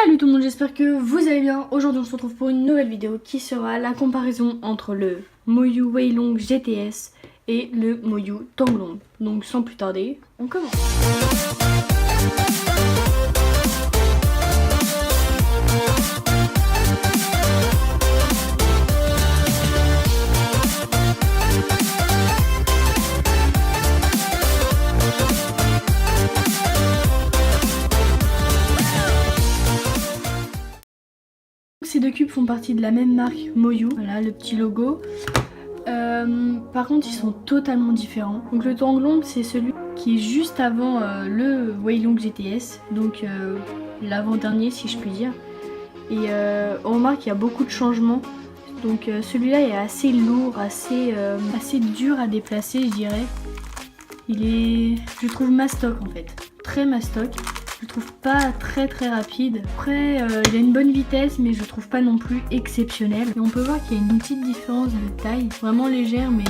Salut tout le monde, j'espère que vous allez bien. Aujourd'hui on se retrouve pour une nouvelle vidéo qui sera la comparaison entre le Moyu Weilong GTS et le Moyu Tanglong. Donc sans plus tarder, on commence. Ces deux cubes font partie de la même marque Moyu, voilà le petit logo. Par contre ils sont totalement différents. Donc le Tanglong c'est celui qui est juste avant le Weilong GTS, donc l'avant-dernier si je puis dire. Et on remarque qu'il y a beaucoup de changements. Donc celui-là est assez lourd, assez dur à déplacer je dirais. Je le trouve mastoc en fait, très mastoc. Je le trouve pas très rapide. Après il a une bonne vitesse mais je le trouve pas non plus exceptionnel. Et on peut voir qu'il y a une petite différence de taille, vraiment légère mais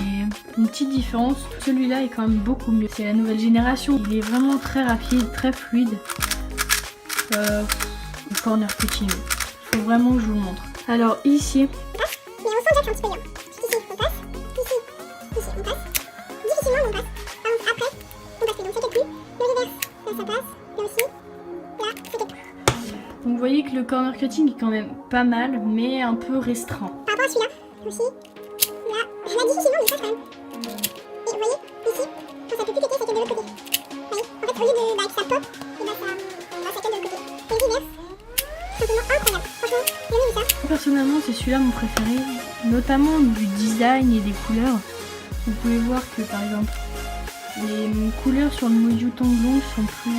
une petite différence. Celui-là est quand même beaucoup mieux. C'est la nouvelle génération. Il est vraiment très rapide, très fluide. Le corner cutting. Faut vraiment que je vous le montre. Alors ici. Mais on sent déjà que c'est un petit peu bien. Ici on passe, ici on passe. Difficilement mais on passe. Par contre après, on passe plus. Donc ça calcule. Le reverse, là ça passe. Là aussi. Là, ça calcule. Donc vous voyez que le corner cutting est quand même pas mal, mais un peu restreint. Par rapport à celui-là, aussi, là, je l'ai difficilement, mais ça quand même. Et vous voyez, ici, quand ça peut plus péter, ça cale de l'autre côté. Vous voyez, en fait, au lieu de que ça pop, et ça cale de l'autre côté. Et le reverse, simplement incroyable. Franchement, j'ai jamais vu ça. Personnellement, c'est celui-là mon préféré, notamment du design et des couleurs. Vous pouvez voir que par exemple, les couleurs sur le Moyu Tanglong sont plus,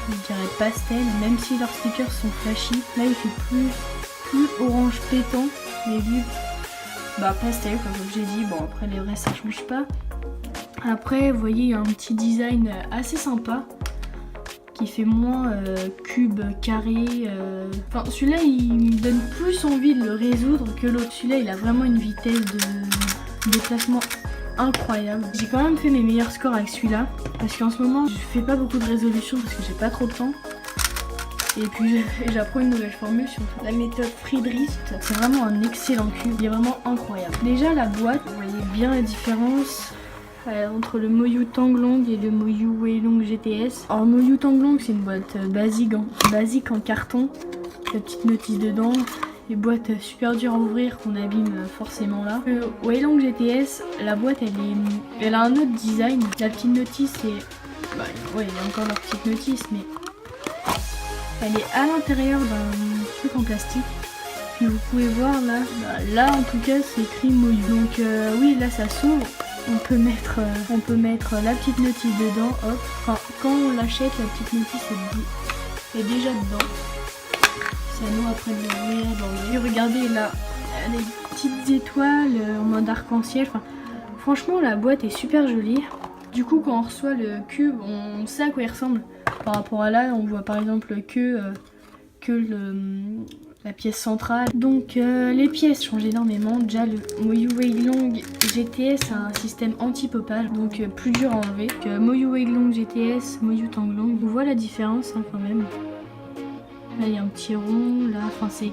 je dirais pastel, même si leurs stickers sont flashy. Là il fait plus orange pétant, mais vu pastel comme j'ai dit. Bon après les vrais ça change pas. Après vous voyez il y a un petit design assez sympa qui fait moins cube, carré. Enfin celui-là il me donne plus envie de le résoudre que l'autre. Celui-là il a vraiment une vitesse de déplacement incroyable. J'ai quand même fait mes meilleurs scores avec celui-là parce qu'en ce moment je fais pas beaucoup de résolution parce que j'ai pas trop de temps. Et puis j'apprends une nouvelle formule sur la méthode Friedrich. C'est vraiment un excellent cube, il est vraiment incroyable. Déjà la boîte, vous voyez bien la différence entre le Moyu Tanglong et le Moyu Weilong GTS. Alors Moyu Tanglong c'est une boîte basique en carton, la petite notice dedans. Les boîtes super dures à ouvrir qu'on abîme forcément là. Le Weilong GTS, la boîte elle a un autre design. La petite notice c'est... ouais, il y a encore leur petite notice mais... Elle est à l'intérieur d'un truc en plastique. Puis vous pouvez voir là, là en tout cas c'est écrit Moyu. Donc oui là ça s'ouvre. On peut mettre la petite notice dedans, hop. Enfin quand on l'achète la petite notice est déjà dedans. C'est à nous après de l'ouvrir, d'enlever. Regardez là, les petites étoiles en mode arc-en-ciel. Enfin, franchement, la boîte est super jolie. Du coup, quand on reçoit le cube, on sait à quoi il ressemble. Par rapport à là, on voit par exemple que la pièce centrale. Donc, les pièces changent énormément. Déjà, le Moyu Weilong GTS a un système anti-popage, donc plus dur à enlever. Moyu Weilong GTS, Moyu Tanglong. On voit la différence hein, quand même. Là il y a un petit rond, là, enfin c'est...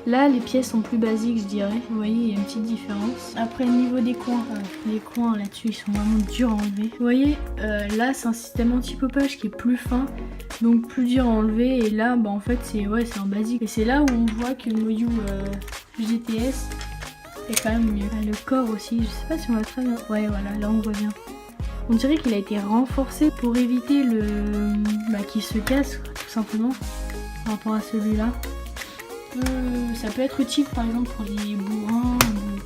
Là les pièces sont plus basiques je dirais, vous voyez il y a une petite différence. Après au niveau des coins, les coins là-dessus ils sont vraiment durs à enlever. Vous voyez là c'est un système anti-popage qui est plus fin, donc plus dur à enlever. Et là en fait c'est un basique. Et c'est là où on voit que le Moyu GTS est quand même mieux. Le corps aussi, je sais pas si on voit très bien. Ouais voilà, là on voit bien. On dirait qu'il a été renforcé pour éviter qu'il se casse tout simplement. Par rapport à celui-là, ça peut être utile par exemple pour les bourrins.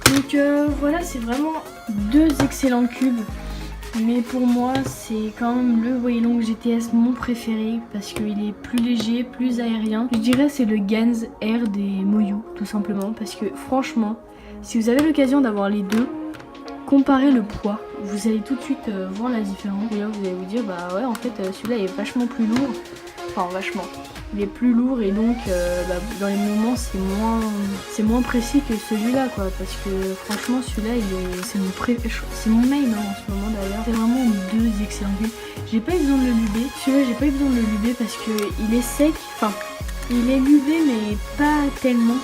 Donc voilà, c'est vraiment deux excellents cubes. Mais pour moi, c'est quand même le Weilong GTS mon préféré parce qu'il est plus léger, plus aérien. Je dirais c'est le Gans Air des Moyu, tout simplement. Parce que franchement, si vous avez l'occasion d'avoir les deux, comparez le poids. Vous allez tout de suite voir la différence. Et là, vous allez vous dire, ouais, en fait, celui-là est vachement plus lourd. Enfin, vachement. Il est plus lourd et donc dans les moments c'est moins précis que celui-là quoi, parce que franchement celui-là c'est mon main en ce moment d'ailleurs. C'est vraiment deux excellents cubes. J'ai pas eu besoin de le luber. Celui-là j'ai pas eu besoin de le luber parce que il est sec. Enfin Il est l'UV mais pas tellement.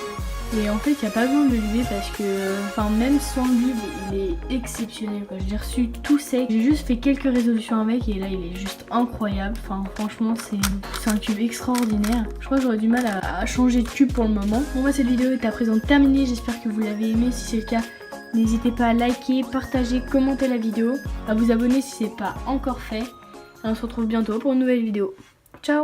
Et en fait, il n'y a pas besoin de l'UV parce que, enfin, même sans l'UV, il est exceptionnel, quoi. J'ai reçu tout sec. J'ai juste fait quelques résolutions avec et là, il est juste incroyable. Enfin, franchement, c'est un cube extraordinaire. Je crois que j'aurais du mal à changer de cube pour le moment. Bon, moi, cette vidéo est à présent terminée. J'espère que vous l'avez aimée. Si c'est le cas, n'hésitez pas à liker, partager, commenter la vidéo, à vous abonner si c'est pas encore fait. Et on se retrouve bientôt pour une nouvelle vidéo.